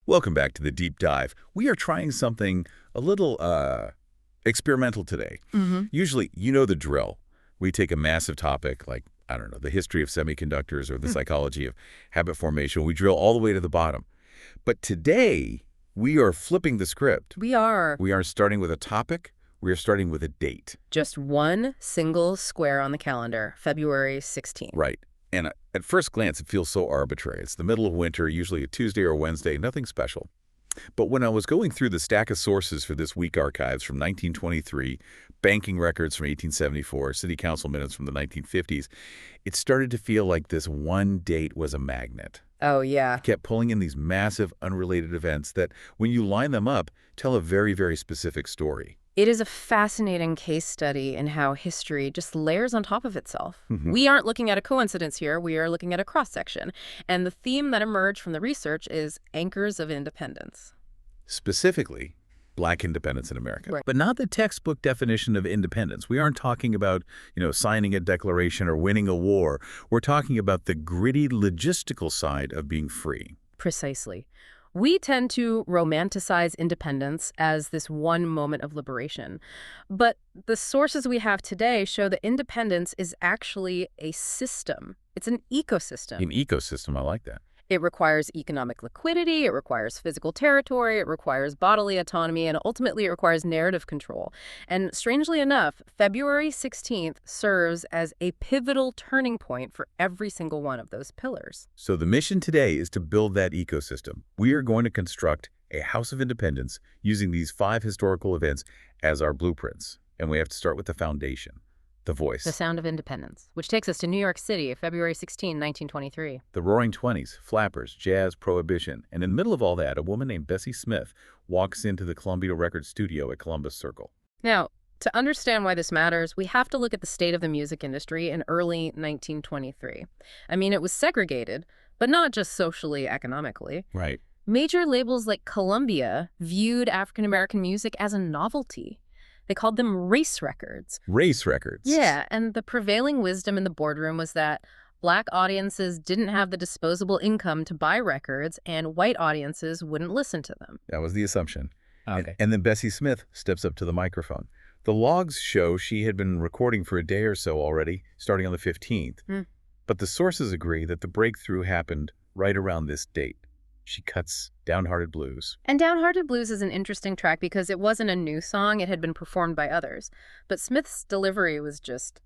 Welcome back to the deep dive. We are trying something a little experimental today. Usually, you know the drill. We take a massive topic like, I don't know, the history of semiconductors or the psychology of habit formation. We drill all the way to the bottom. But today, we are flipping the script. We are. We are starting with a topic. We are starting with a date. Just one single square on the calendar, February 16th. Right. And at first glance, it feels so arbitrary. It's the middle of winter, usually a Tuesday or Wednesday, nothing special. But when I was going through the stack of sources for this week archives from 1923, banking records from 1874, city council minutes from the 1950s, it started to feel like this one date was a magnet. Oh, yeah. I kept pulling in these massive, unrelated events that, when you line them up, tell a very, very specific story. It is a fascinating case study in how history just layers on top of itself. We aren't looking at a coincidence here. We are looking at a cross-section. And the theme that emerged from the research is anchors of independence. Specifically, Black independence in America. Right. But not the textbook definition of independence. We aren't talking about, signing a declaration or winning a war. We're talking about the gritty logistical side of being free. Precisely. We tend to romanticize independence as this one moment of liberation. But the sources we have today show that independence is actually a system. It's an ecosystem. An ecosystem, I like that. It requires economic liquidity, it requires physical territory, it requires bodily autonomy, and ultimately it requires narrative control. And strangely enough, February 16th serves as a pivotal turning point for every single one of those pillars. So the mission today is to build that ecosystem. We are going to construct a house of independence using these 5 historical events as our blueprints. And we have to start with the foundation. The voice. The sound of independence, which takes us to New York City, February 16, 1923. The Roaring Twenties, flappers, jazz, prohibition. And in the middle of all that, a woman named Bessie Smith walks into the Columbia Records studio at Columbus Circle. Now, to understand why this matters, we have to look at the state of the music industry in early 1923. I mean, it was segregated, but not just socially, economically. Right. Major labels like Columbia viewed African-American music as a novelty. They called them race records. Race records. Yeah, and the prevailing wisdom in the boardroom was that Black audiences didn't have the disposable income to buy records, and white audiences wouldn't listen to them. That was the assumption. Okay. And then Bessie Smith steps up to the microphone. The logs show she had been recording for a day or so already, starting on the 15th. But the sources agree that the breakthrough happened right around this date. She cuts Downhearted Blues. And Downhearted Blues is an interesting track because it wasn't a new song. It had been performed by others. But Smith's delivery was just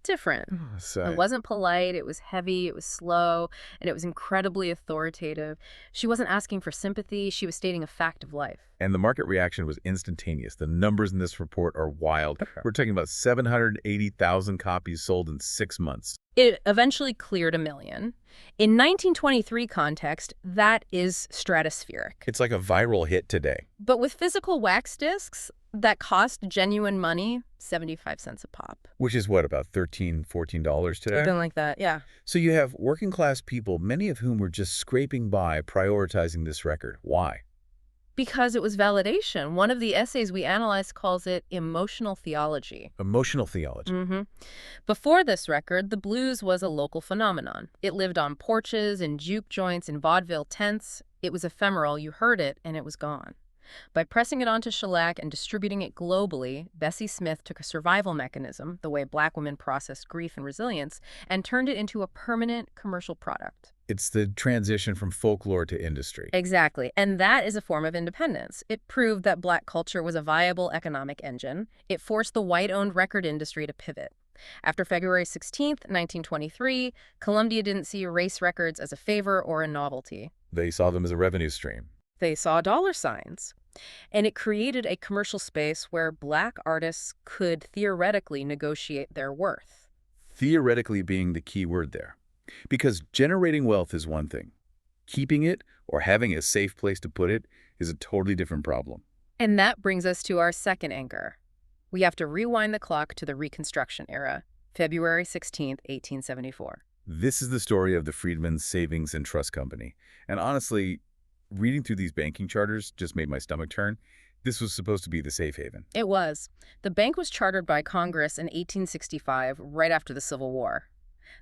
different. It wasn't polite, it was heavy, it was slow, and it was incredibly authoritative. She wasn't asking for sympathy, she was stating a fact of life. And the market reaction was instantaneous. The numbers in this report are wild. We're talking about 780,000 copies sold in 6 months. It eventually cleared 1 million. In 1923 context, that is stratospheric. It's like a viral hit today. But with physical wax discs that cost genuine money, 75 cents a pop. Which is what, about $13, $14 today? Something like that, yeah. So you have working class people, many of whom were just scraping by, prioritizing this record. Why? Because it was validation. One of the essays we analyzed calls it emotional theology. Emotional theology. Before this record, the blues was a local phenomenon. It lived on porches, in juke joints, in vaudeville tents. It was ephemeral. You heard it, and it was gone. By pressing it onto shellac and distributing it globally, Bessie Smith took a survival mechanism, the way Black women processed grief and resilience, and turned it into a permanent commercial product. It's the transition from folklore to industry. Exactly. And that is a form of independence. It proved that Black culture was a viable economic engine. It forced the white-owned record industry to pivot. After February 16th, 1923, Columbia didn't see race records as a favor or a novelty. They saw them as a revenue stream. They saw dollar signs. And it created a commercial space where Black artists could theoretically negotiate their worth. Theoretically being the key word there. Because generating wealth is one thing. Keeping it or having a safe place to put it is a totally different problem. And that brings us to our second anchor. We have to rewind the clock to the Reconstruction era, February 16th, 1874. This is the story of the Freedman Savings and Trust Company. And honestly, reading through these banking charters just made my stomach turn. This was supposed to be the safe haven. It was. The bank was chartered by Congress in 1865, right after the Civil War.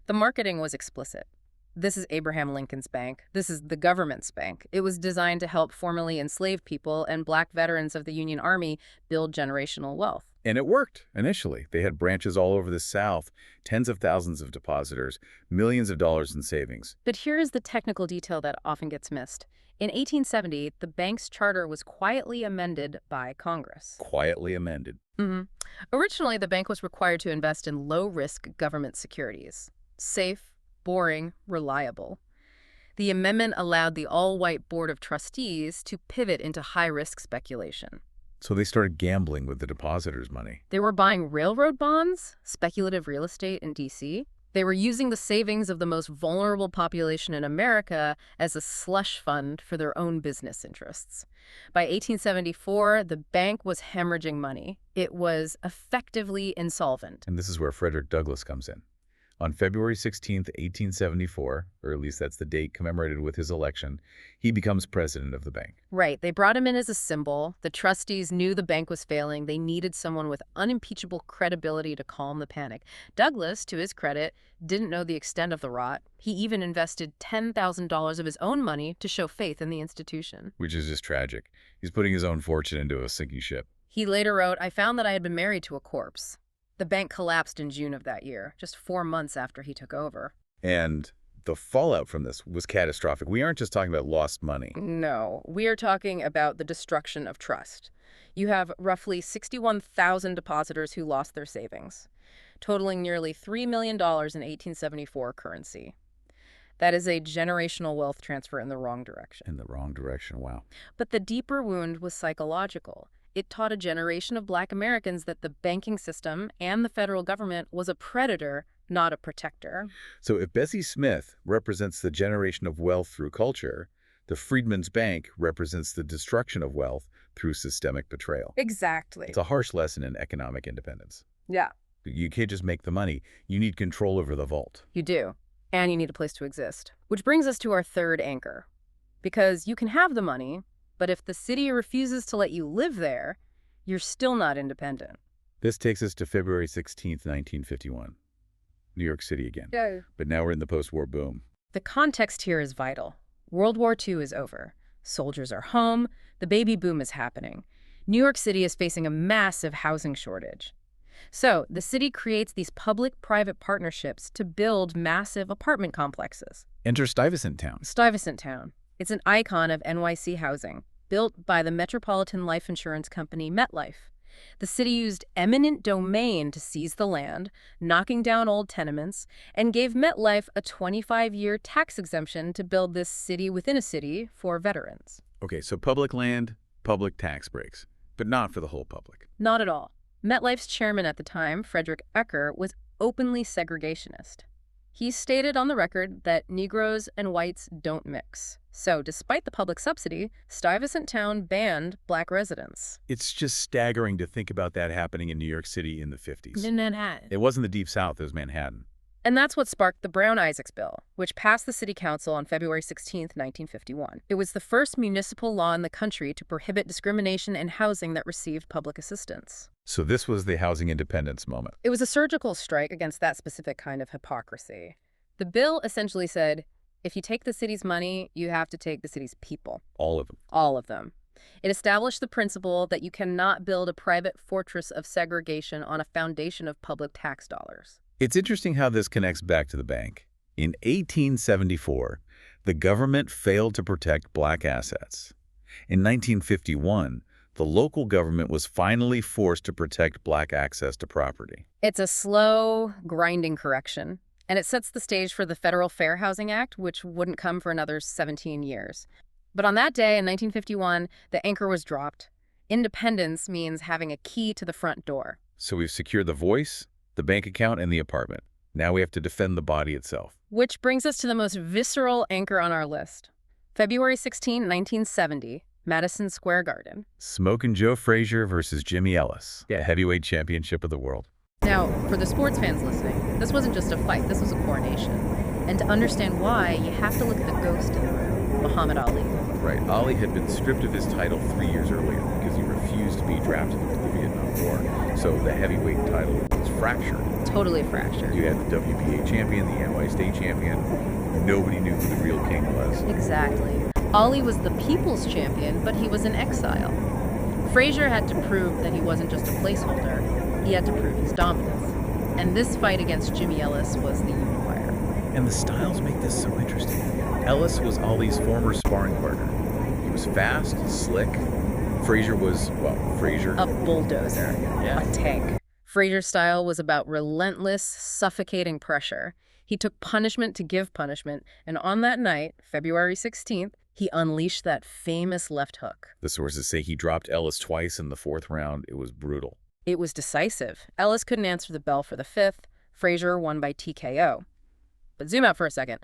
The marketing was explicit. This is Abraham Lincoln's bank. This is the government's bank. It was designed to help formerly enslaved people and black veterans of the Union Army build generational wealth. And it worked initially. They had branches all over the South, tens of thousands of depositors, millions of dollars in savings. But here is the technical detail that often gets missed. In 1870, the bank's charter was quietly amended by Congress. Quietly amended. Originally, the bank was required to invest in low-risk government securities. Safe, boring, reliable. The amendment allowed the all-white board of trustees to pivot into high-risk speculation. So they started gambling with the depositors' money. They were buying railroad bonds, speculative real estate in D.C. They were using the savings of the most vulnerable population in America as a slush fund for their own business interests. By 1874, the bank was hemorrhaging money. It was effectively insolvent. And this is where Frederick Douglass comes in. On February 16, 1874, or at least that's the date commemorated with his election, he becomes president of the bank. Right. They brought him in as a symbol. The trustees knew the bank was failing. They needed someone with unimpeachable credibility to calm the panic. Douglass, to his credit, didn't know the extent of the rot. He even invested $10,000 of his own money to show faith in the institution. Which is just tragic. He's putting his own fortune into a sinking ship. He later wrote, "I found that I had been married to a corpse." The bank collapsed in June of that year, just 4 months after he took over. And the fallout from this was catastrophic. We aren't just talking about lost money. No, we are talking about the destruction of trust. You have roughly 61,000 depositors who lost their savings, totaling nearly $3 million in 1874 currency. That is a generational wealth transfer in the wrong direction. In the wrong direction, wow. But the deeper wound was psychological. It taught a generation of Black Americans that the banking system and the federal government was a predator, not a protector. So if Bessie Smith represents the generation of wealth through culture, the Freedman's Bank represents the destruction of wealth through systemic betrayal. Exactly. It's a harsh lesson in economic independence. Yeah. You can't just make the money. You need control over the vault. You do. And you need a place to exist. Which brings us to our third anchor. Because you can have the money, but if the city refuses to let you live there, you're still not independent. This takes us to February 16th, 1951. New York City again. Yeah. But now we're in the post-war boom. The context here is vital. World War II is over. Soldiers are home. The baby boom is happening. New York City is facing a massive housing shortage. So the city creates these public-private partnerships to build massive apartment complexes. Enter Stuyvesant Town. Stuyvesant Town. It's an icon of NYC housing, built by the Metropolitan Life Insurance Company MetLife. The city used eminent domain to seize the land, knocking down old tenements, and gave MetLife a 25-year tax exemption to build this city within a city for veterans. Okay, so public land, public tax breaks, but not for the whole public. Not at all. MetLife's chairman at the time, Frederick Ecker, was openly segregationist. He stated on the record that Negroes and whites don't mix. So, despite the public subsidy, Stuyvesant Town banned Black residents. It's just staggering to think about that happening in New York City in the 50s. In Manhattan. It wasn't the Deep South, it was Manhattan. And that's what sparked the Brown-Isaacs Bill, which passed the City Council on February 16, 1951. It was the first municipal law in the country to prohibit discrimination in housing that received public assistance. So this was the housing independence moment. It was a surgical strike against that specific kind of hypocrisy. The bill essentially said, if you take the city's money, you have to take the city's people. All of them. All of them. It established the principle that you cannot build a private fortress of segregation on a foundation of public tax dollars. It's interesting how this connects back to the bank. In 1874, the government failed to protect Black assets. In 1951, the local government was finally forced to protect Black access to property. It's a slow, grinding correction, and it sets the stage for the Federal Fair Housing Act, which wouldn't come for another 17 years. But on that day in 1951, the anchor was dropped. Independence means having a key to the front door. So we've secured the voice, the bank account, and the apartment. Now we have to defend the body itself. Which brings us to the most visceral anchor on our list. February 16, 1970, Madison Square Garden. Smokin' Joe Frazier versus Jimmy Ellis. Yeah, heavyweight championship of the world. Now, for the sports fans listening, this wasn't just a fight, this was a coronation. And to understand why, you have to look at the ghost in the room, Muhammad Ali. Right, Ali had been stripped of his title 3 years earlier because he refused to be drafted into the Vietnam War. So the heavyweight title was fractured. Totally fractured. You had the WBA champion, the NY state champion, Nobody knew who the real king was. Exactly. Ollie was the people's champion, but he was in exile. Frazier had to prove that he wasn't just a placeholder. He had to prove his dominance. And this fight against Jimmy Ellis was the unifier. And the styles make this so interesting. Ellis was Ollie's former sparring partner. He was fast, slick. Frazier was, well, Frazier. A bulldozer. Yeah. A tank. Frazier's style was about relentless, suffocating pressure. He took punishment to give punishment, and on that night, February 16th, he unleashed that famous left hook. The sources say he dropped Ellis twice in the 4th round. It was brutal. It was decisive. Ellis couldn't answer the bell for the 5th. Frazier won by TKO. But zoom out for a second.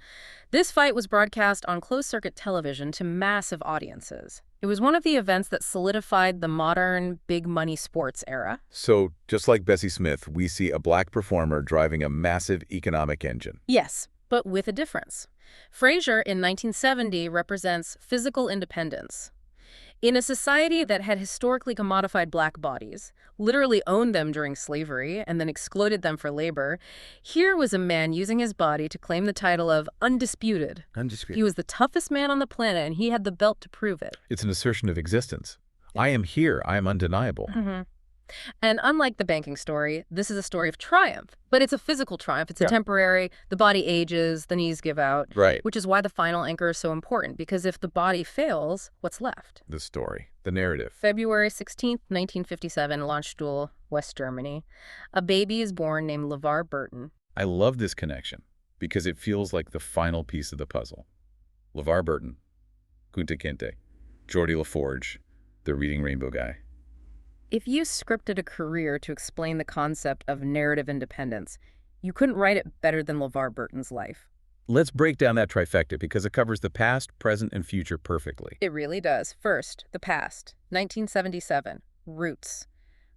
This fight was broadcast on closed-circuit television to massive audiences. It was one of the events that solidified the modern big-money sports era. So, just like Bessie Smith, we see a black performer driving a massive economic engine. Yes, but with a difference. Frazier in 1970 represents physical independence. In a society that had historically commodified black bodies, literally owned them during slavery, and then exploited them for labor, here was a man using his body to claim the title of undisputed. Undisputed. He was the toughest man on the planet, and he had the belt to prove it. It's an assertion of existence. I am here. I am undeniable. And unlike the banking story, this is a story of triumph. But it's a physical triumph. It's a temporary. The body ages, the knees give out. Right. Which is why the final anchor is so important, because if the body fails, what's left? The story, the narrative. February 16th, 1957, Landstuhl, West Germany. A baby is born named LeVar Burton. I love this connection because it feels like the final piece of the puzzle. LeVar Burton, Kunta Kinte, Geordie LaForge, the Reading Rainbow guy. If you scripted a career to explain the concept of narrative independence, you couldn't write it better than LeVar Burton's life. Let's break down that trifecta because it covers the past, present, and future perfectly. It really does. First, the past. 1977. Roots.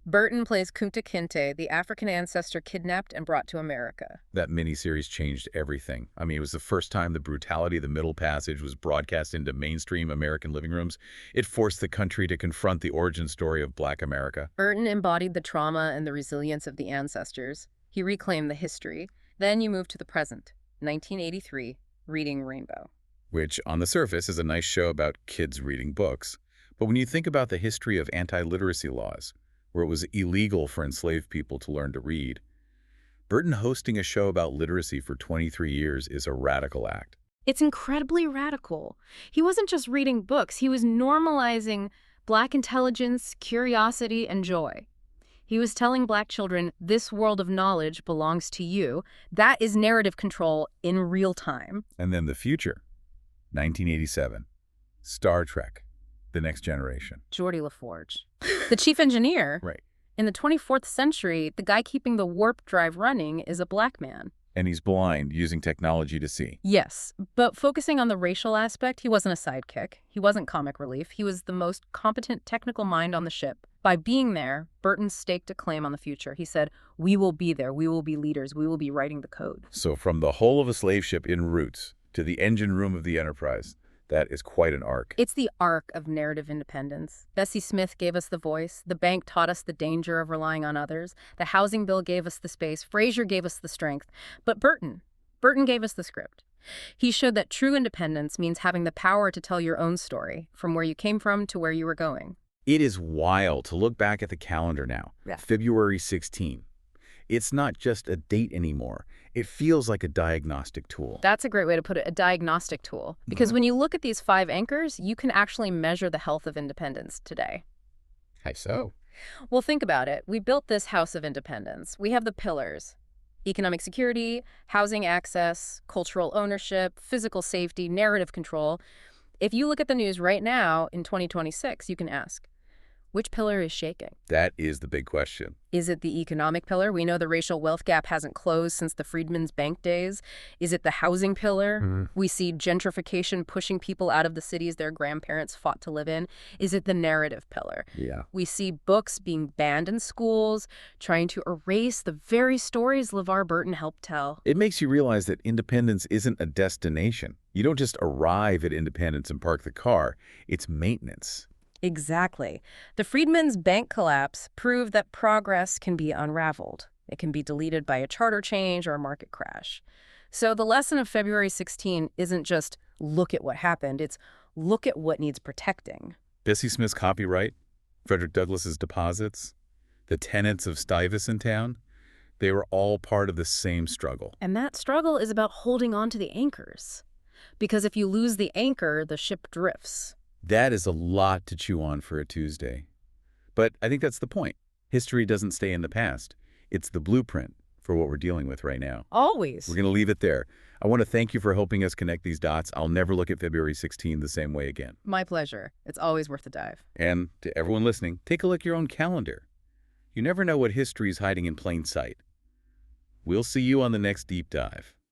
Burton plays Kunta Kinte, the African ancestor kidnapped and brought to America. That miniseries changed everything. I mean, it was the first time the brutality of the Middle Passage was broadcast into mainstream American living rooms. It forced the country to confront the origin story of Black America. Burton embodied the trauma and the resilience of the ancestors. He reclaimed the history. Then you move to the present. 1983, Reading Rainbow. Which, on the surface, is a nice show about kids reading books. But when you think about the history of anti-literacy laws, where it was illegal for enslaved people to learn to read, Burton hosting a show about literacy for 23 years is a radical act. It's incredibly radical. He wasn't just reading books. He was normalizing Black intelligence, curiosity, and joy. He was telling Black children, this world of knowledge belongs to you. That is narrative control in real time. And then the future, 1987, Star Trek, The Next Generation. Geordie LaForge. The chief engineer. Right. In the 24th century, the guy keeping the warp drive running is a Black man. And he's blind, using technology to see. Yes, but focusing on the racial aspect, he wasn't a sidekick. He wasn't comic relief. He was the most competent technical mind on the ship. By being there, Burton staked a claim on the future. He said, we will be there. We will be leaders. We will be writing the code. So from the hull of a slave ship in Roots to the engine room of the Enterprise, that is quite an arc. It's the arc of narrative independence. Bessie Smith gave us the voice. The bank taught us the danger of relying on others. The housing bill gave us the space. Frazier gave us the strength. But Burton gave us the script. He showed that true independence means having the power to tell your own story, from where you came from to where you were going. It is wild to look back at the calendar now. Yeah. February 16. It's not just a date anymore. It feels like a diagnostic tool. That's a great way to put it, a diagnostic tool. Because when you look at these 5 anchors, you can actually measure the health of independence today. How so? Well, think about it. We built this house of independence. We have the pillars: economic security, housing access, cultural ownership, physical safety, narrative control. If you look at the news right now in 2026, you can ask, which pillar is shaking? That is the big question. Is it the economic pillar? We know the racial wealth gap hasn't closed since the Freedman's bank days. Is it the housing pillar? We see gentrification pushing people out of the cities their grandparents fought to live in. Is it the narrative pillar? Yeah. We see books being banned in schools, trying to erase the very stories LeVar Burton helped tell. It makes you realize that independence isn't a destination. You don't just arrive at independence and park the car. It's maintenance. Exactly. The Freedman's bank collapse proved that progress can be unraveled. It can be deleted by a charter change or a market crash. So the lesson of February 16 isn't just look at what happened, it's look at what needs protecting. Bessie Smith's copyright, Frederick Douglass's deposits, the tenants of Stuyvesant town, they were all part of the same struggle. And that struggle is about holding on to the anchors. Because if you lose the anchor, the ship drifts. That is a lot to chew on for a Tuesday. But I think that's the point. History doesn't stay in the past. It's the blueprint for what we're dealing with right now. Always. We're going to leave it there. I want to thank you for helping us connect these dots. I'll never look at February 16 the same way again. My pleasure. It's always worth a dive. And to everyone listening, take a look at your own calendar. You never know what history is hiding in plain sight. We'll see you on the next deep dive.